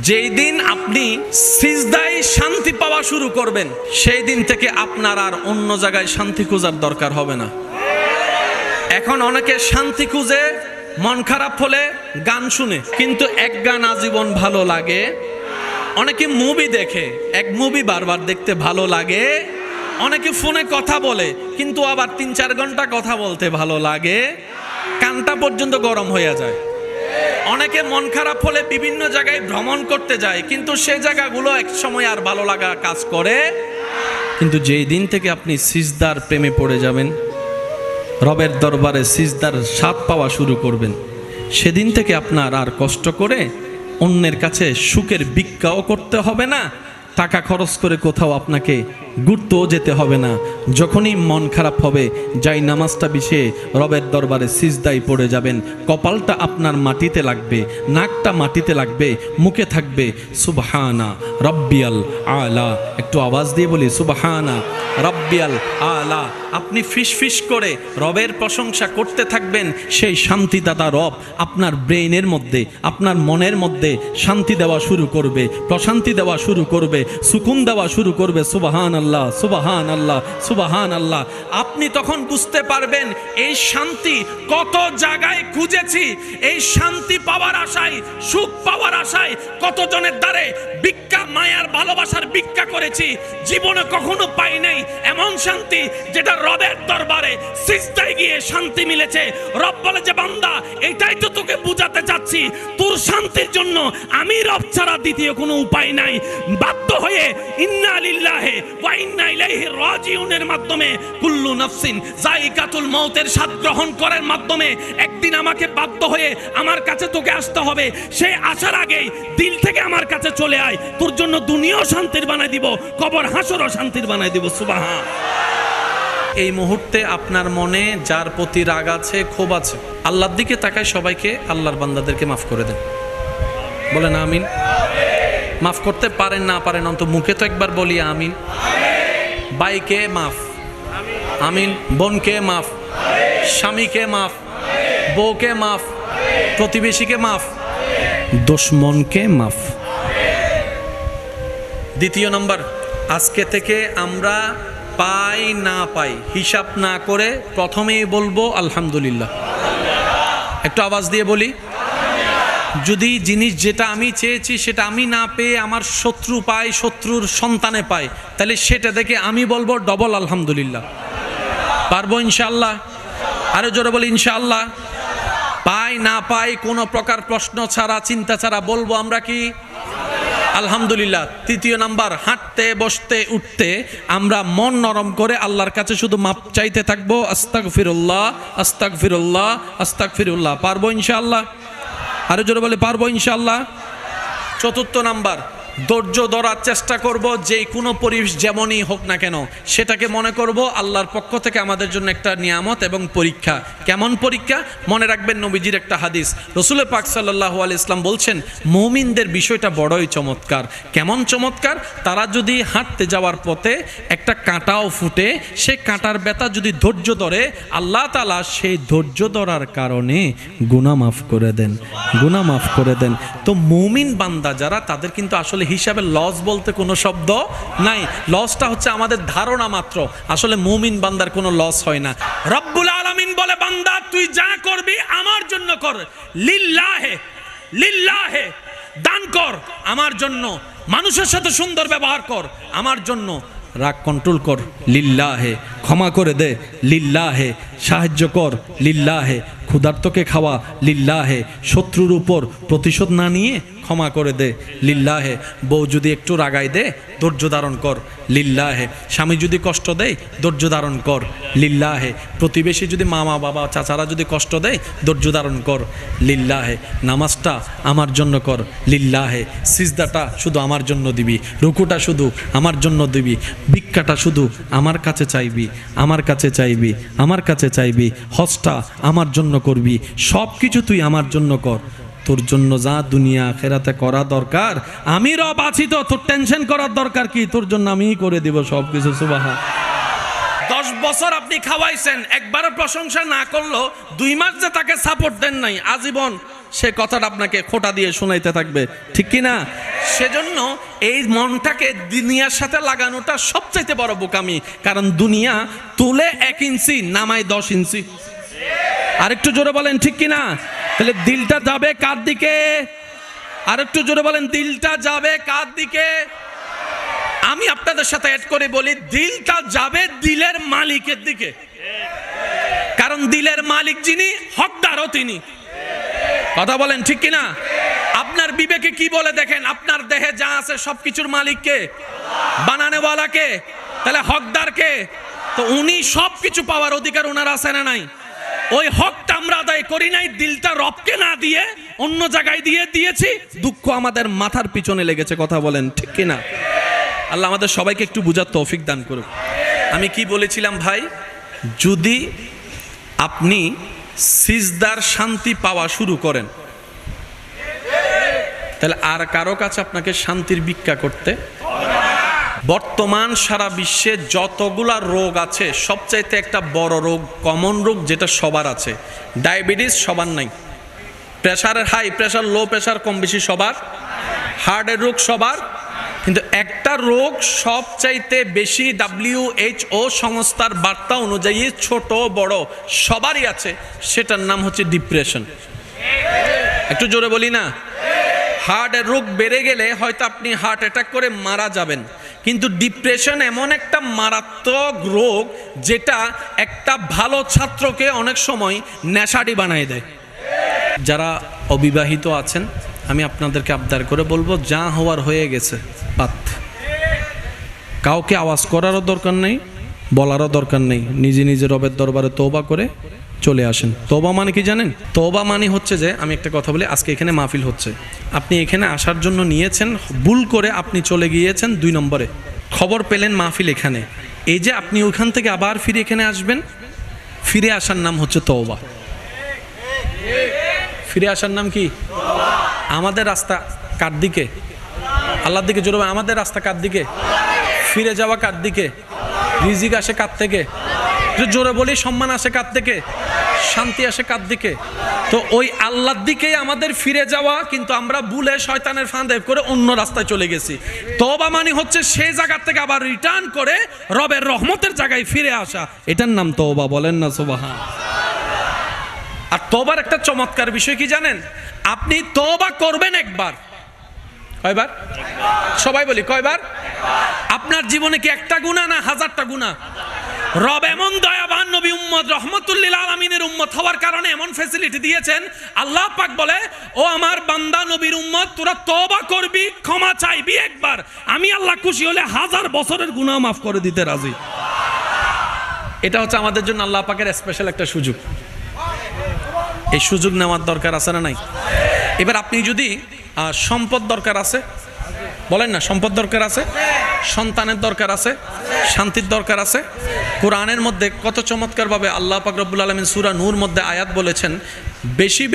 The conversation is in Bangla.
যেই দিন আপনি সিজদায় শান্তি পাওয়া শুরু করবেন, সেই দিন থেকে আপনার আর অন্য জায়গায় শান্তি খোঁজার দরকার হবে না। এখন অনেকে শান্তি খুঁজে মন খারাপ হলে গান শুনে, কিন্তু এক গান আজীবন ভালো লাগে। অনেকে মুভি দেখে, এক মুভি বারবার দেখতে ভালো লাগে। অনেকে ফোনে কথা বলে, কিন্তু আবার 3-4 ঘন্টা কথা বলতে ভালো লাগে। কানটা পর্যন্ত গরম হয়ে যায়। অনেকে মন খারাপ হলে বিভিন্ন জায়গায় ভ্রমণ করতে যায়, কিন্তু সে জায়গাগুলো এক সময় আর ভালো লাগা কাজ করে। কিন্তু যেই দিন থেকে আপনি সিজদার প্রেমে পড়ে যাবেন, রবের দরবারে সিজদার স্বাদ পাওয়া শুরু করবেন, সেদিন থেকে আপনার আর কষ্ট করে অন্যের কাছে সুখের ভিক্ষাও করতে হবে না, টাকা খরচ করে কোথাও আপনাকে ঘুরতেও যেতে হবে না। যখনই মন খারাপ হবে, যাই নামাজটা বিছিয়ে রবের দরবারে সিজদায় পড়ে যাবেন, কপালটা আপনার মাটিতে লাগবে, নাকটা মাটিতে লাগবে, মুখে থাকবে সুবহানা রব্বিয়াল আলা। একটু আওয়াজ দিয়ে বলি সুবহানা রব্বিয়াল আলা। আপনি ফিসফিস করে রবের প্রশংসা করতে থাকবেন। সেই শান্তিদাতা রব আপনার ব্রেইনের মধ্যে, আপনার মনের মধ্যে শান্তি দেওয়া শুরু করবে, প্রশান্তি দেওয়া শুরু করবে, সুকুন দেওয়া শুরু করবে। সুবহান আল্লাহ, সুবহান আল্লাহ, সুবহান আল্লাহ। আপনি তখন বুঝতে পারবেন এই শান্তি কত জায়গায় খুঁজেছি। এই শান্তি পাওয়ার আশায়, সুখ পাওয়ার আশায় কতজনের দ্বারে ভিক্ষা, মায়ার ভালোবাসার ভিক্ষা করেছি, জীবনে কখনো পাই নাই এমন শান্তি যেটা রবের দরবারে সিজদায় গিয়ে শান্তি মিলেছে। রব বলে যে বান্দা, এটাই তো তোকে বুঝাতে চাচ্ছি, তোর শান্তির জন্য আমি রব ছাড়া দ্বিতীয় কোনো উপায় নাই। বাধ্য হয়ে ইন্না লিল্লাহি ওয়া ইন্না ইলাইহি রাজিউনের মাধ্যমে, কুল্লু নাফসিন যায়িকাতুল মউতের স্বাদ গ্রহণ করার মাধ্যমে একদিন আমাকে বাধ্য হয়ে আমার কাছে তোকে আসতে হবে। সে আসার আগেই দিল থেকে আমার কাছে চলে আয়, তোর জন্য দুনিয়াও শান্তির বানাই দিব, কবর হাসরও শান্তির বানাই দিব। সুবহান। এই মুহূর্তে আপনার মনে যার প্রতি রাগ আছে, ক্ষোভ আছে, আল্লাহর দিকে তাকায় সবাইকে, আল্লাহর বান্দাদেরকে মাফ করে দেন। বলেন আমিন। মাফ করতে পারেন না পারেন, অন্তত মুখে তো একবার বলি আমিন। ভাইকে মাফ, আমিন। বোনকে মাফ, স্বামীকে মাফ, বউকে মাফ, প্রতিবেশীকে মাফ, দুশমনকে মাফ। দ্বিতীয় নম্বর, আজকে থেকে আমরা পাই না পাই হিসাব না করে প্রথমেই বলবো আলহামদুলিল্লাহ। একটু আওয়াজ দিয়ে বলি। যদি জিনিস যেটা আমি চেয়েছি সেটা আমি না পেয়ে আমার শত্রু পায়, শত্রুর সন্তানে পায়, তাহলে সেটা দেখে আমি বলবো ডবল আলহামদুলিল্লাহ। পারবো ইনশাআল্লাহ? আরো জোরে বলি ইনশাআল্লাহ। পাই না পাই কোনো প্রকার প্রশ্ন ছাড়া, চিন্তা ছাড়া বলবো আমরা কি আলহামদুলিল্লাহ। তৃতীয় নাম্বার, হাঁটতে বসতে উঠতে আমরা মন নরম করে আল্লাহর কাছে শুধু মাপ চাইতে থাকবো, আস্তাগফিরুল্লাহ, আস্তাগফিরুল্লাহ, আস্তাগফিরুল্লাহ। পারবো ইনশাআল্লাহ? আরো জোরে বলে পারবো ইনশাআল্লাহ। চতুর্থ নাম্বার, ধৈর্য ধরার চেষ্টা করব, যে কোনো পরিবেশ যেমনই হোক না কেন সেটাকে মনে করব আল্লাহর পক্ষ থেকে আমাদের জন্য একটা নিয়ামত এবং পরীক্ষা। কেমন পরীক্ষা? মনে রাখবেন নবীজির একটা হাদিস, রাসূল পাক সাল্লাল্লাহু আলাইহি ওয়াসাল্লাম বলছেন, মুমিনদের বিষয়টা বড়ই চমৎকার। কেমন চমৎকার? তারা যদি হাঁটতে যাওয়ার পথে একটা কাঁটাও ফুটে, সে কাঁটার ব্যথা যদি ধৈর্য ধরে, আল্লাহ তাআলা সেই ধৈর্য ধরার কারণে গুনাহ মাফ করে দেন, গুনাহ মাফ করে দেন। তো মুমিন বান্দা যারা, তাদের কিন্তু আসলে হিসাবে লস বলতে কোনো শব্দ নাই। লসটা হচ্ছে আমাদের ধারণা মাত্র, আসলে মুমিন বান্দার কোনো লস হয় না। রব্বুল আলামিন বলে, বান্দা তুই যা করবি আমার জন্য কর, লিল্লাহে, লিল্লাহে দান কর আমার জন্য, মানুষের সাথে সুন্দর ব্যবহার কর আমার জন্য, রাগ কন্ট্রোল কর লিল্লাহে, ক্ষমা করে দে লিল্লাহে, সাহায্য কর লিল্লাহে, ক্ষুধার্তকে খাওয়া লিল্লাহে, শত্রুর উপর প্রতিশোধ না নিয়ে ক্ষমা করে দে লিল্লাহে, বউ যদি একটু রাগাই দে ধৈর্য ধারণ কর লিল্লাহে, স্বামী যদি কষ্ট দেয় ধৈর্য ধারণ কর লিল্লাহে, প্রতিবেশী যদি মামা বাবা চাচারা যদি কষ্ট দেয় ধৈর্য ধারণ কর লিল্লাহে, নামাজটা আমার জন্য কর লিল্লাহে, সিজদাটা শুধু আমার জন্য দিবি, রুকুটা শুধু আমার জন্য দিবি, ভিক্ষাটা শুধু আমার কাছে চাইবি, আমার কাছে চাইবি, আমার কাছে চাইবি, হজটা আমার জন্য করবি, সব কিছু তুই আমার জন্য কর। তোর জন্য যা দুনিয়া আখিরাতে করা দরকার, আমি রব আছি তো, তোর টেনশন করার দরকার কি? তোর জন্য আমিই করে দিব সব কিছু। সুবহান। 10 বছর আপনি খাওয়াইছেন, একবারও প্রশংসা না করলো, 2 মাস যে তাকে সাপোর্ট দেন নাই, আজীবন সে কথাটা আপনাকে খোঁটা দিয়ে শোনাইতে থাকবে, ঠিক কি না? সেজন্য এই মনটাকে দুনিয়ার সাথে লাগানোটা সবচাইতে বড় বোকামি। কারণ দুনিয়া তুলে 1 ইঞ্চি, নামায় 10 ইঞ্চি। আরেকটু জোরে বলেন ঠিক কি না? তাহলে দিলটা যাবে কার দিকে? আরেকটু জোরে বলেন, দিলটা যাবে কার দিকে? আমি আপনাদের সাথে অ্যাড করে বলি, দিলটা যাবে দিলের মালিকের দিকে। কারণ দিলের মালিক যিনি, হকদারও তিনি। কথা বলেন ঠিক কিনা? আপনার বিবেকে কি বলে দেখেন, আপনার দেহে যা আছে সবকিছুর মালিক কে? বানানেওয়ালা কে? তাহলে হকদার কে? তো উনি সবকিছু পাওয়ার অধিকার ওনার আছে না নাই? ওই হকটা আমরা আদায় করি নাই, দিলটা রবকে না দিয়ে অন্য জায়গায় দিয়েছি। দুঃখ আমাদের মাথার পিছনে লেগেছে। কথা বলেন ঠিক কিনা? আল্লাহ আমাদের সবাইকে একটু বুঝার তৌফিক দান করুক। আমি কি বলেছিলাম ভাই? যদি আপনি সিজদার শান্তি পাওয়া শুরু করেন, তাহলে আর কারো কাছে আপনাকে শান্তির ভিক্ষা করতে। বর্তমান সারা বিশ্বে যতগুলা রোগ আছে, সবচাইতে একটা বড় রোগ, কমন রোগ, যেটা সবার আছে, ডায়াবেটিস সবার নাই, প্রেশারের হাই প্রেশার, লো প্রেশার কম বেশি সবার, হার্টের রোগ সবার, কিন্তু একটা রোগ সবচাইতে বেশি WHO সংস্থার বার্তা অনুযায়ী ছোট বড় সবারই আছে, সেটার নাম হচ্ছে ডিপ্রেশন। একটু জোরে বলি না? হার্টের রোগ বেড়ে গেলে হয়তো আপনি হার্ট অ্যাটাক করে মারা যাবেন, কিন্তু ডিপ্রেশন এমন একটা মারাত্মক রোগ যেটা একটা ভালো ছাত্রকে অনেক সময় নেশাড়ি বানায় দেয়। যারা অবিবাহিত আছেন, আমি আপনাদেরকে আবদার করে বলবো, যা হওয়ার হয়ে গেছে, বাদ। কাউকে আওয়াজ করারও দরকার নেই, বলারও দরকার নেই। নিজে নিজে রবের দরবারে তওবা করে চলে আসেন। তওবা মানে কি জানেন? তওবা মানে হচ্ছে যে, আমি একটা কথা বলি, আজকে এখানে মাহফিল হচ্ছে, আপনি এখানে আসার জন্য নিয়েছেন, ভুল করে আপনি চলে গিয়েছেন 2 নম্বরে, খবর পেলেন মাহফিল এখানে, এই যে আপনি ওইখান থেকে আবার ফিরে এখানে আসবেন, ফিরে আসার নাম হচ্ছে তওবা। ফিরে আসার নাম কি? আমাদের রাস্তা কার দিকে? আল্লাহর দিকে। জোরে আমাদের রাস্তা কার দিকে? ফিরে যাওয়া কার দিকে? রিজিক আসে কার থেকে? জোরে বলি, সম্মান আসে কার থেকে? শান্তি আসে কার দিকে? তো ওই আল্লাহর দিকেই আমাদের ফিরে যাওয়া, কিন্তু আমরা ভুলে শয়তানের ফাঁদে করে অন্য রাস্তায় চলে গেছি। তওবা মানে হচ্ছে সেই জায়গা থেকে আবার রিটার্ন করে রবের রহমতের জায়গায় ফিরে আসা, এটার নাম তওবা। বলেন না সুবহান। আর তওবার একটা চমৎকার বিষয় কি জানেন? আপনি তওবা করবেন একবার। কয়বার? সবাই বলি কয়বার? আপনার জীবনে কি একটা গুনাহ না 1000টা গুনাহ? রব এমন দয়াবান, নবী উম্মত রহমতুল্লিল আলামিনের উম্মত হওয়ার কারণে এমন ফ্যাসিলিটি দিয়েছেন। আল্লাহ পাক বলে, ও আমার বান্দা নবীর উম্মত, তোরা তওবা করবি, ক্ষমা চাইবি একবার, আমি আল্লাহ খুশি হলে 1000 বছরের গুনাহ মাফ করে দিতে রাজি। এটা হচ্ছে আমাদের জন্য আল্লাহ পাকের স্পেশাল একটা সুযোগ। এই সুযোগ নেওয়ার দরকার আছে না নাই? এবার আপনি যদি সম্পদ দরকার আছে, বলেন না, সম্পদ দরকার আছে, সন্তানের দরকার আছে, শান্তির দরকার আছে। কোরআনের মধ্যে কত চমৎকারভাবে আল্লাহ পাক রব্বুল আলামিন সূরা নূর মধ্যে আয়াত বলেছেন, বেশি বেশি